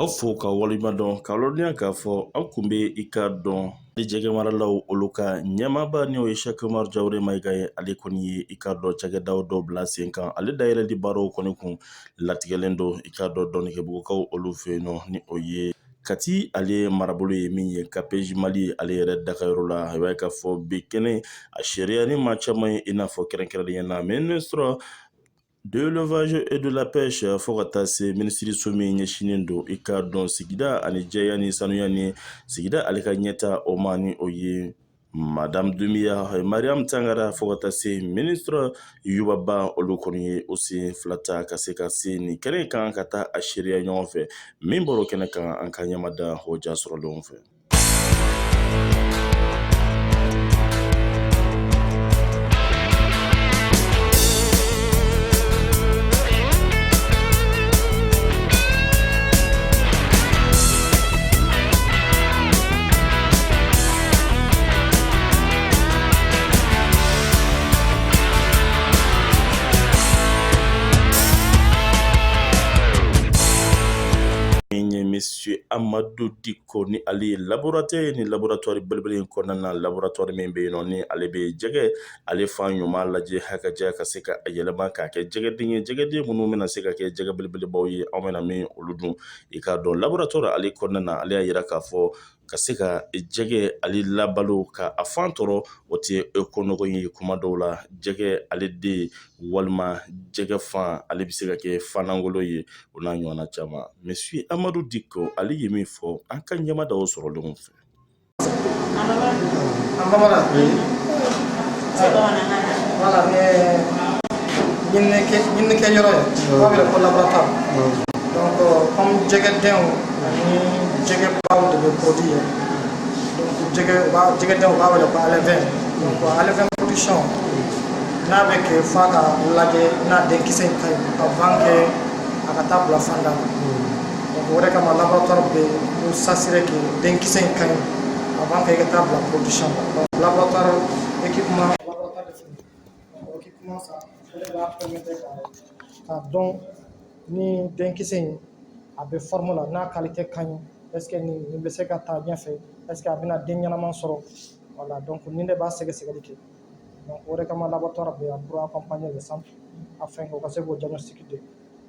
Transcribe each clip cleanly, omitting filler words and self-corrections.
K'aw fo ka waleɲuman dɔn k'a lɔnya k'a fɔ aw kun be I ka dɔn ni jɛgɛ maralaw olu ka ɲɛmaaba n'o ye Cheick Oumar Diawara Mayiga ye. Ale kɔni ye I ka dɔn cakɛdaw dɔw bila sen kan. Ale dayɛlɛli baaraw kɔni kun latigɛlen don I ka dɔn dɔnnigɛbugukaw olu fɛ yen nɔ, ni o ye Kati ale marabolo ye min ye KPJ Mali ale yɛrɛ dagayɔrɔ la. I b'a ye k'a fɔ bi kɛnɛ a sariya ni maa caman ye I n'a fɔ kɛrɛnkɛrɛnnenya na ministre de l'élevage et de la pêche fo ka taa se minisiriso min ɲɛsinen don I ka dɔn sigida ani jɛya ni sanuya ni sigida ale ka ɲɛta o ma, ni o ye Madame Doumbia Mariam Tangara fo ka taa se ministre Yubaba olu kɔni ye o sen fila ta ka se nin kɛnɛ kan ka taa a sariya ɲɔgɔn fɛ. Min bɔr'o kɛnɛ kan an ka ɲɛmada o ja sɔrɔlenw fɛ. Monsieur Amadou Diko ni ale ye laboratoire ni laboratoire belebele in kɔnɔna na, laboratoire min bɛ yen nɔ ni ale bɛ jɛgɛ ale fan ɲuman lajɛ hakaja ka se ka yɛlɛma k'a kɛ jɛgɛden ye. Jɛgɛden minnu bɛna se ka kɛ jɛgɛ belebelebaw ye, an bɛna min olu dun. I k'a dɔn laboratoire ale kɔnɔna na ale y'a jira k'a fɔ ka se ka jɛgɛ ale labalo ka a fan tɔrɔ o tɛ ko nɔgɔ ye. Kuma dɔw la jɛgɛ ale den walima jɛgɛ fan ale bɛ se ka kɛ fanangolo ye o n'a ɲɔgɔnna caman. Monsieur Amadou Diko ale ye min fɔ an ka ɲɛmada o sɔrɔlenw fɛ. Voilà, ɲininikɛ yɔrɔ ye o bɛ ko laboratoire. Donc comme jɛgɛdenw ani jɛgɛbaw de bɛ produit ye, donc jɛgɛdenw u b'a wele ko alevin. Donc alevin production n'a bɛ kɛ f'a ka lajɛ n'a denkisɛ in ka ɲi avant que a ka taa bila fanda la. Donc o de kama laboratoire bɛ yen s'assurer que denkisɛ in ka ɲi avant que i ka taa bila production la. Donc laboratoire équipement ça va permettre ka dɔn ni denkisɛ in a bɛ forme la n'a qualité ka ɲi, est-ce que nin bɛ se ka taa ɲɛfɛ, est-ce que a bɛna den ɲɛnama sɔrɔ. Voilà, donc nin de b'a sɛgɛsɛgɛli kɛ. Donc o de kama laboratoire bɛ yan pour accompagner les centres afin que u ka se k'o diagnostic de.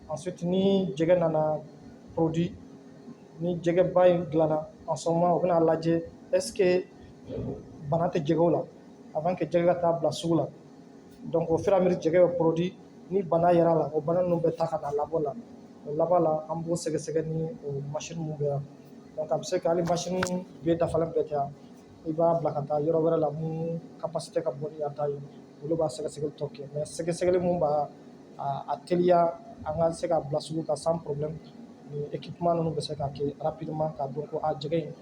Ensuite ni jɛgɛ nana produit, ni jɛgɛba in dilanna en ce moment u bɛna lajɛ est-ce que bana tɛ jɛgɛw la avant que jɛgɛ ka taa bila sugu la. Donc au fur et à mesure jɛgɛ bɛ produit, ni bana yera la o bana ninnu bɛ taa ka na labo la. O laban la an b'o sɛgɛsɛgɛ ni o machine mun bɛ yan. Donc a bɛ se ka hali machine bɛ dafalen bɛɛ kɛ yan, i b'a bila ka taa yɔrɔ wɛrɛ la mun capacité ka bon ni yan ta ye, olu b'a sɛgɛsɛgɛli tɔ kɛ. Mais sɛgɛsɛgɛli mun b'a a teliya an ka se ka bila sugu kan sans problème, ni équipement ninnu bɛ se ka kɛ rapidement k'a dɔn ko a jɛgɛ in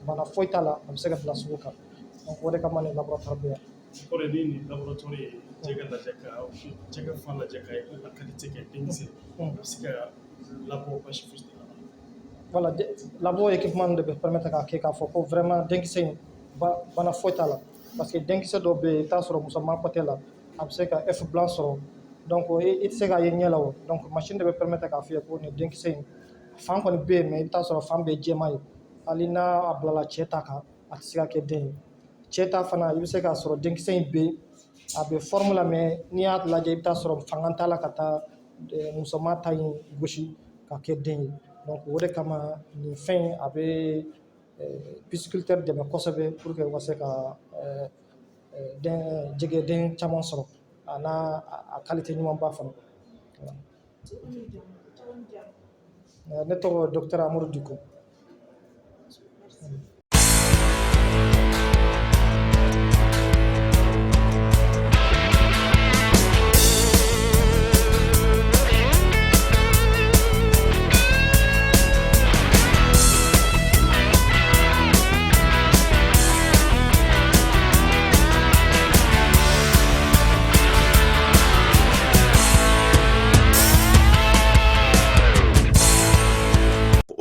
bana foyi t'a la, a bɛ se ka bila sugu kan. Donc o de kama ni laboratoire bɛ yan. O de ni laboratoire ye jɛgɛ lajɛ ka jɛgɛ fan lajɛ ka a qualité kɛ denkisɛ a bɛ se ka labɔ basi fosi t'a la. Voilà, labo équipement de bɛ permettre k'a kɛ k'a fɔ ko vraiment denkisɛ in bana foyi t'a la, parce que denkisɛ dɔw bɛ yen i bɛ t'a sɔrɔ musoman côté la a bɛ se ka œuf blanc sɔrɔ, donc i tɛ se k'a ye ɲɛ la o. Donc machine de bɛ permettre k'a fɔ i ye ko nin denkisɛ in fan kɔni bɛ yen mais i bɛ t'a sɔrɔ fan bɛɛ ye jɛman ye, hali n'a bilala cɛ ta kan a tɛ se ka kɛ den ye. Cɛ ta fana i bɛ se k'a sɔrɔ denkisɛ in bɛ a bɛ forme la mais n'i y'a lajɛ i bɛ t'a sɔrɔ fanga t'a la ka taa musoman ta in gosi ka kɛ den ye. Donc o de kama nin fɛn in a bɛ pisciculteur dɛmɛ kosɛbɛ pour que u ka se ka jɛgɛden caman sɔrɔ a n'a a qualité ɲumanba fana. Ne tɔgɔ docteur Amadou Diko.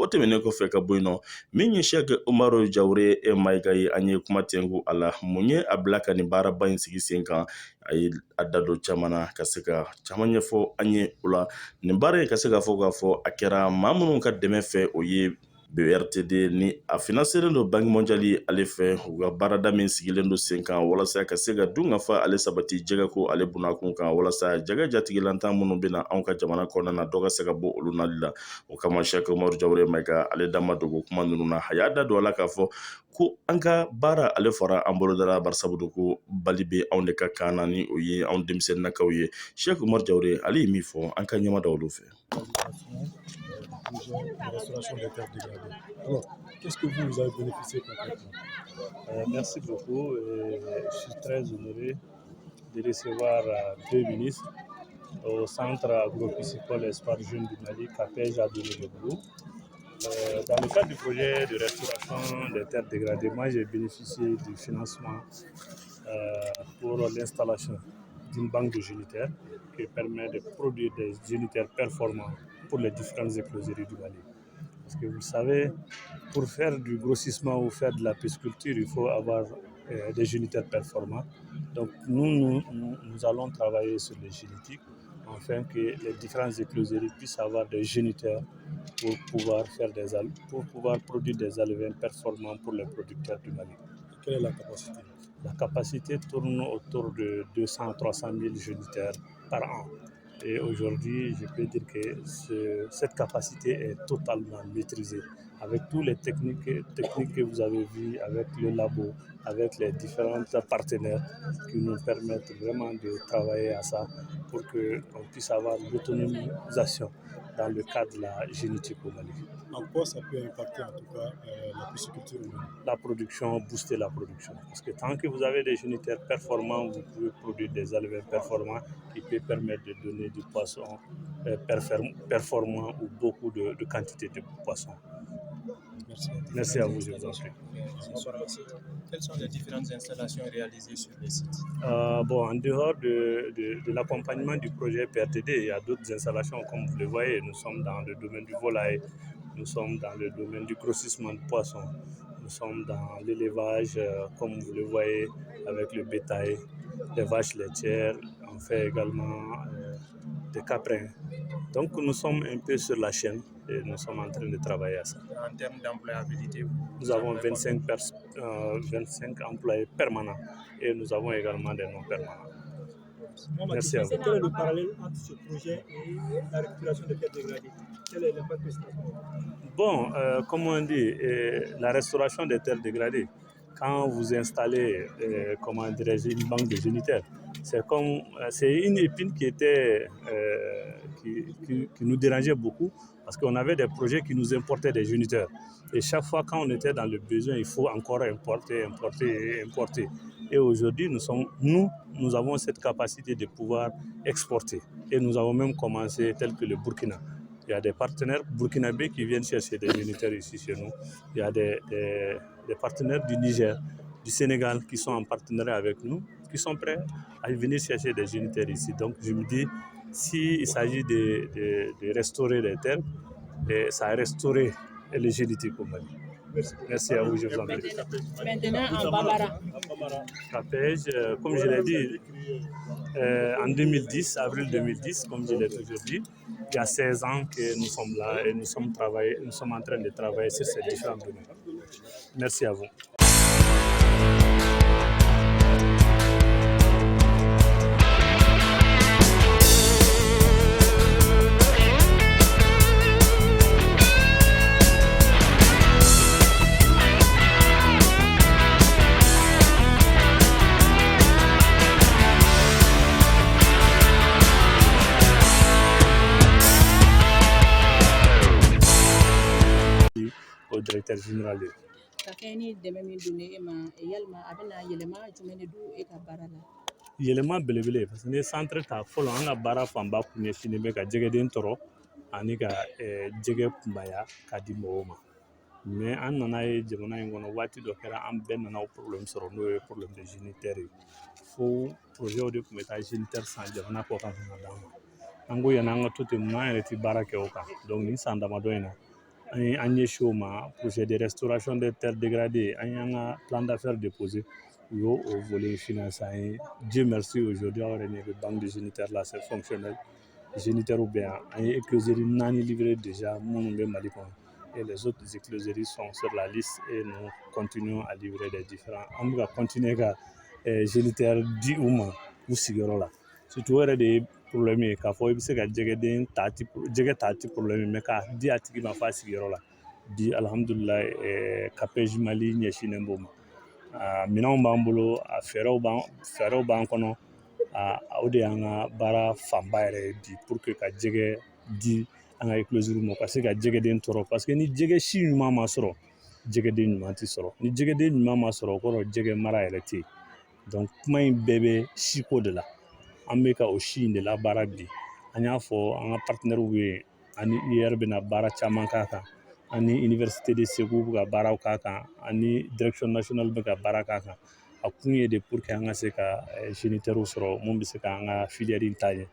Tɛmɛnen kɔfɛ ka bɔ yen nɔ, min ye Cheick Oumar Diawara Mayiga ye, an ye kuma tɛnku a la. Mun ye a bila ka nin baaraba in sigi sen kan? A ye a da don caman na ka se ka caman ɲɛfɔ an ye o la. Nin baara in ka se ka fɔ a kɛra maa minnu ka dɛmɛ fɛ o ye BRTD ni a financeren don Banque Mondiale ale fɛ u ka baarada min sigilen don sen kan walasa ka se ka dun ka fa ale sabati jɛgɛko ale bunakun kan walasa jɛgɛ jatigilantan minnu bɛna anw ka jamana kɔnɔna na dɔ ka se ka bɔ olu nali la. O kama Sɛki Umaru Jawure Mayiga ale da ma dogo kuma ninnu na a y'a da don a la k'a fɔ ko an ka baara ale fara an bolodala bari sabu don ko bali bɛ anw de ka kan na ni o ye anw denmisɛnninnakaw ye. Sɛki Umaru Jawure ale ye min fɔ an ka ɲɛma da olu fɛ. Projet de restauration des terres dégradées. Alors, qu'est-ce que vous avez bénéficié concrètement? Merci beaucoup. Je suis très honoré de recevoir deux ministres au centre agro-piscicole Espoir Jeune du Mali, CAPEJ, a donné le boulot. Dans le cadre du projet de restauration des terres dégradées, moi j'ai bénéficié du financement pour l'installation d'une banque de génitaires qui permet de produire des génitaires performants pour les différentes écloseries du Mali. Parce que vous savez, pour faire du grossissement ou faire de la pisciculture, il faut avoir des génitaires performants. Donc nous allons travailler sur les génétiques afin que les différentes écloseries puissent avoir des génitaires pour pouvoir produire des alevins performants pour les producteurs du Mali. Quelle est la capacité? La capacité tourne autour de 200 à 300 000 génitaires par an. Et aujourd'hui, je peux dire que cette capacité est totalement maîtrisée avec toutes les techniques que vous avez vues, avec le labo, avec les différents partenaires qui nous permettent vraiment de travailler à ça pour qu'on puisse avoir l'autonomisation dans le cadre de la génétique au Mali. En quoi ça peut impacter en tout cas la pisciculture au Mali? La production, booster la production. Parce que tant que vous avez des génitaires performants, vous pouvez produire des alevins performants qui peuvent permettre de donner du poisson performant ou beaucoup de quantité de poissons. Merci. Merci à vous, je vous en prie. Quelles sont les différentes installations réalisées sur les sites? En dehors de l'accompagnement du projet PRTD, il y a d'autres installations comme vous le voyez. Nous sommes dans le domaine du volaille, nous sommes dans le domaine du grossissement de poissons, nous sommes dans l'élevage, comme vous le voyez, avec le bétail, les vaches laitières, on fait également des caprins. Donc nous sommes un peu sur la chaîne et nous sommes en train de travailler à ça. En termes d'employabilité, nous avons 25 employés permanents et nous avons également des non permanents. Merci à vous. Quel est le parallèle entre ce projet et la récupération des terres dégradées? Quel est l'impact que ça a? Comme on dit, la restauration des terres dégradées, quand vous installez une banque de génitaires, c'est une épine qui nous dérangeait beaucoup parce qu'on avait des projets qui nous importaient des géniteurs. Et chaque fois quand on était dans le besoin, il faut encore importer. Et aujourd'hui, nous avons cette capacité de pouvoir exporter. Et nous avons même commencé tel que le Burkina. Il y a des partenaires burkinabés qui viennent chercher des géniteurs ici chez nous. Il y a des partenaires du Niger, du Sénégal qui sont en partenariat avec nous, qui sont prêts à venir chercher des géniteurs ici. Donc je me dis, s'il s'agit de restaurer les terres, ça a restauré les génétiques au Mali. Merci à vous, je vous en prie. Maintenant en Bambara. CAPEJ, comme je l'ai dit, en 2010, avril 2010, comme je l'ai toujours dit, il y a 16 ans que nous sommes là et nous sommes en train de travailler sur ces différents domaines. Merci à vous. Au directeur général. Yɛlɛma belebele parce que ni centre ta fɔlɔ an ka baara fanba kun ɲɛsinnen bɛ ka jɛgɛden tɔrɔ ani ka jɛgɛ kunbaya ka di mɔgɔw ma mais an nana ye jamana in kɔnɔ waati dɔ kɛra an bɛɛ nana o problème sɔrɔ n'o ye problème de génitaire ye fo projet de tun bɛ taa génitaire san jamana kɔ kan ka d'an ma an ko yanni an ka to ten mun an yɛrɛ ti baara kɛ o kan donc nin san damadɔ in na an ɲɛsin o ma projet de restauration des terres dégradées an y'an ka plan d'affaires déposé u y'o volet financé an ye Dieu merci aujourd'hui aw yɛrɛ ɲɛ bɛ banque de génitaire là c'est fonctionnel génitaire bɛ yan an ye écloserie 4 livré déjà minnu bɛ Mali kɔnɔ et les autres écloseries sont sur la liste et nous continuons à livrer des différents. On va continuer à génitaire di uma ou sigorola. Surtout des problèmes k'a fɔ i bɛ se ka jɛgɛden tati problème mais k'a di a tigi ma f'a sigiyɔrɔ la bi alhamdulilayi CAPEJ Mali ɲɛsinnen b'o ma minɛnw b'an bolo a fɛɛrɛw b'an kɔnɔ o de y'an ka baara fanba yɛrɛ ye bi pour que ka jɛgɛ di an ka éclosures ma ka se ka jɛgɛden tɔrɔ parce que ni jɛgɛ si ɲuman ma sɔrɔ jɛgɛden ɲuman tɛ sɔrɔ ni jɛgɛden ɲuman ma sɔrɔ o kɔrɔ jɛgɛ mara yɛrɛ tɛ yen donc kuma in bɛɛ bɛ siko de la an bɛ ka o si in de la baara bi an y'a fɔ an ka partenaires bɛ yen ani IER bɛna baara caman k'a kan ani Université de Segu bɛ ka baaraw k'a kan ani Direction nationale bɛ ka baara k'a kan a kun ye de pour que an ka se ka génitaires sɔrɔ mun bɛ se ka an ka filière in ta ɲɛ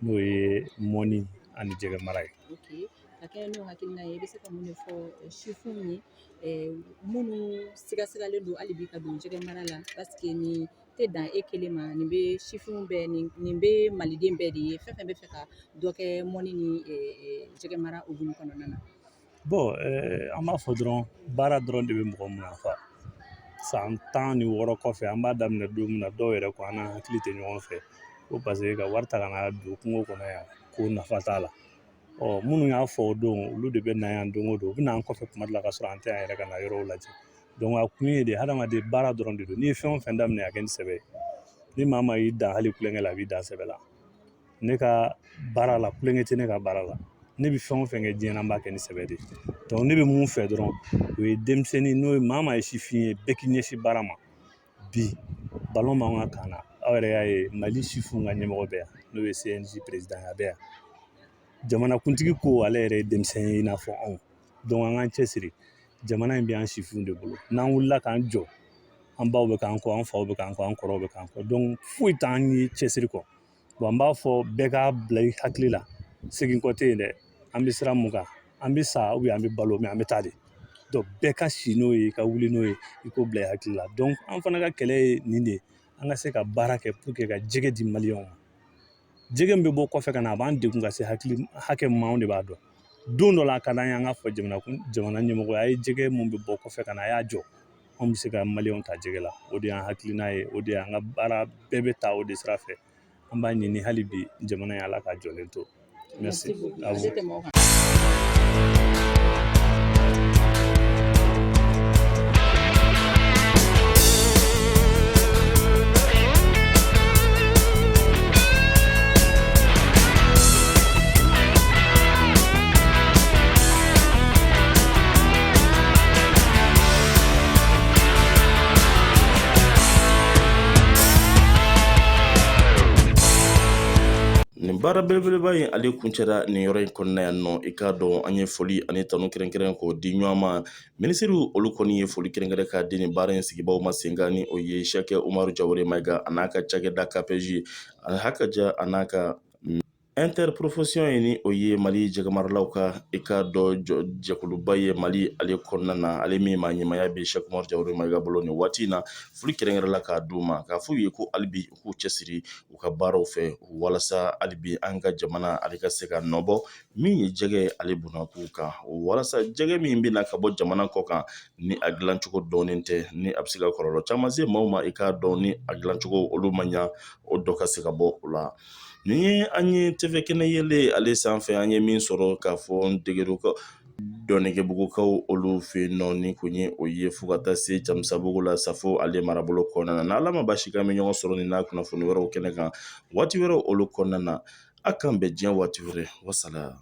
n'o ye mɔni ani jɛgɛ mara ye. Ok, ka kɛ n'o hakilina ye i bɛ se ka mun de fɔ sifinw ye minnu sigasigalen don hali bi ka don jɛgɛ mara la parce que nin tɛ dan e kelen ma nin bɛ sifinw bɛɛ nin bɛ maliden bɛɛ de ye fɛn fɛn bɛ fɛ ka dɔ kɛ mɔni ni jɛgɛ mara hukumu kɔnɔna na. Bon an b'a fɔ dɔrɔn baara dɔrɔn de bɛ mɔgɔ mun nafa san 16 kɔfɛ an b'a daminɛ don min na dɔw yɛrɛ ko an n'an hakili tɛ ɲɔgɔn fɛ ko parce que ka wari ta ka na don kungo kɔnɔ yan ko nafa t'a la minnu y'a fɔ o don olu de bɛ na yan don o don u bɛ na an kɔfɛ kuma dɔ la ka sɔrɔ an tɛ yan yɛrɛ ka na yɔrɔw lajɛ donc a kun ye de hadamaden baara dɔrɔn de don n'i ye fɛn o fɛn daminɛ a kɛ ni sɛbɛ ye ni maa ma y'i dan hali kulonkɛ la a b'i dan sɛbɛ la ne ka baara la kulonkɛ tɛ ne ka baara la ne bɛ fɛn o fɛn kɛ diɲɛ na n b'a kɛ ni sɛbɛ de donc ne bɛ mun fɛ dɔrɔn o ye denmisɛnnin n'o ye maa ye sifin ye bɛɛ k'i ɲɛsin baara ma bi ballon b'an ka kan na aw yɛrɛ y'a ye Mali sifinw ka ɲɛmɔgɔ bɛ yan n'o ye CNJ président a bɛ yan jamanakuntigi ko ale yɛrɛ ye denmisɛn ye i n'a fɔ anw donc an k'an cɛsiri jamana in bɛ an sifinw de bolo n'an wulila k'an jɔ an baw bɛ k'an kɔ an faw bɛ k'an kɔ an kɔrɔw bɛ k'an kɔ donc foyi t'an ye cɛsiri kɔ bon an b'a fɔ bɛɛ k'a bila i hakili la segin kɔ tɛ yen dɛ an bɛ siran mun kan an bɛ sa ou bien an bɛ balo mais an bɛ taa de donc bɛɛ ka si n'o ye ka wuli n'o ye i k'o bila i hakili la donc an fana ka kɛlɛ ye nin de ye an ka se ka baara kɛ pour que ka jɛgɛ di maliyɛnw ma jɛgɛ min bɛ bɔ kɔfɛ ka na a b'an degun ka se hakɛ min ma anw de b'a dɔn don dɔ la a ka d'an ye an ka fɔ jamana ɲɛmɔgɔ a ye jɛgɛ min bɛ bɔ kɔfɛ ka na a y'a jɔ anw bɛ se ka maliyɛnw ta jɛgɛ la o de y'an hakilina ye o de y'an ka baara bɛɛ bɛ taa o de sira fɛ an b'a ɲini hali bi jamana in ala ka jɔlen to merci à vous. baara belebeleba in ale kuncɛra nin yɔrɔ in kɔnɔna yan nɔ i k'a dɔn an ye foli ani tanu kɛrɛnkɛrɛn k'o di ɲɔgɔn ma minisiriw olu kɔni ye foli kɛrɛnkɛrɛn k'a di nin baara in sigibaw ma sen kan ni o ye Sɛkɛ Umaru Jawore Mayiga a n'a ka cakɛda CAPEJ a hakaja a n'a ka interprofession ye ni o ye Mali jɛgɛmaralaw ka i k'a dɔn jɛkuluba ye Mali ale kɔnɔna na ale min ma ɲɛmaya bi Sɛkɛ Umaru Jawore Mayiga bolo nin waati in na foli kɛrɛnkɛrɛn la k'a d'u ma k'a fɔ u ye ko halibi u k'u cɛsiri u ka baaraw fɛ walasa halibi an ka jamana ale ka se ka nɔbɔ min ye jɛgɛ ale bunakun kan walasa jɛgɛ min bɛna ka bɔ jamana kɔ kan ni a dilancogo dɔɔnin tɛ ni a bɛ se ka kɔlɔlɔ caman se maaw ma i k'a dɔn ni a dilancogo olu ma ɲa o dɔ ka se ka bɔ o la. Nin ye an ye TV kɛnɛ yele ale sanfɛ an ye min sɔrɔ k'a fɔ n degerukaw dɔnnigebugukaw olu fɛ yen nɔ ni kun ye o ye fo ka taa se Camisabugu la Safo ale marabolo kɔnɔna na n'Ala ma basi k'an bɛ ɲɔgɔn sɔrɔ nin n'a kunnafoni wɛrɛw kɛnɛ kan waati wɛrɛw olu kɔnɔna na a k'an bɛn diɲɛ waati wɛrɛ wasala.